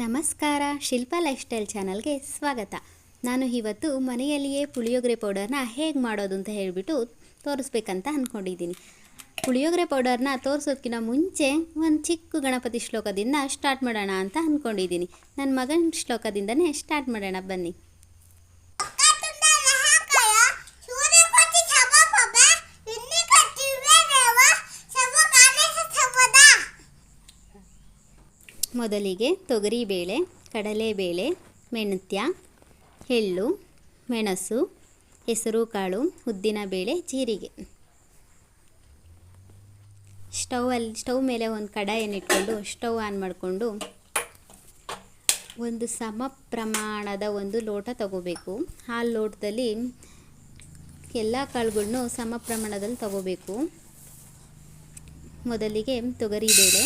ನಮಸ್ಕಾರ, Shilpa life style ಚಾನಲ್ಗೆ ಸ್ವಾಗತ. ನಾನು ಇವತ್ತು ಮನೆಯಲ್ಲಿಯೇ ಪುಳಿಯೋಗರೆ ಪೌಡರ್ನ ಹೇಗೆ ಮಾಡೋದು ಅಂತ ಹೇಳಿಬಿಟ್ಟು ತೋರಿಸ್ಬೇಕಂತ ಅಂದ್ಕೊಂಡಿದ್ದೀನಿ. ಪುಳಿಯೋಗರೆ ಪೌಡರ್ನ ತೋರಿಸೋದಕ್ಕಿಂತ ಮುಂಚೆ ಒಂದು ಚಿಕ್ಕ ಗಣಪತಿ ಶ್ಲೋಕದಿಂದ ಸ್ಟಾರ್ಟ್ ಮಾಡೋಣ ಅಂತ ಅಂದ್ಕೊಂಡಿದ್ದೀನಿ. ನನ್ನ ಮಗನ ಶ್ಲೋಕದಿಂದನೇ ಸ್ಟಾರ್ಟ್ ಮಾಡೋಣ ಬನ್ನಿ. ಮೊದಲಿಗೆ ತೊಗರಿಬೇಳೆ, ಕಡಲೆಬೇಳೆ, ಮೆಂತ್ಯ, ಎಳ್ಳು, ಮೆಣಸು, ಹೆಸರುಕಾಳು, ಉದ್ದಿನಬೇಳೆ, ಜೀರಿಗೆ. ಸ್ಟವ್ ಮೇಲೆ ಒಂದು ಕಡಾಯನ್ನು ಇಟ್ಕೊಂಡು ಸ್ಟವ್ ಆನ್ ಮಾಡಿಕೊಂಡು ಒಂದು ಸಮ ಪ್ರಮಾಣದ ಒಂದು ಲೋಟ ತಗೋಬೇಕು. ಆ ಲೋಟದಲ್ಲಿ ಎಲ್ಲ ಕಾಳುಗಳನ್ನು ಸಮ ಪ್ರಮಾಣದಲ್ಲಿ ತಗೋಬೇಕು. ಮೊದಲಿಗೆ ತೊಗರಿಬೇಳೆ,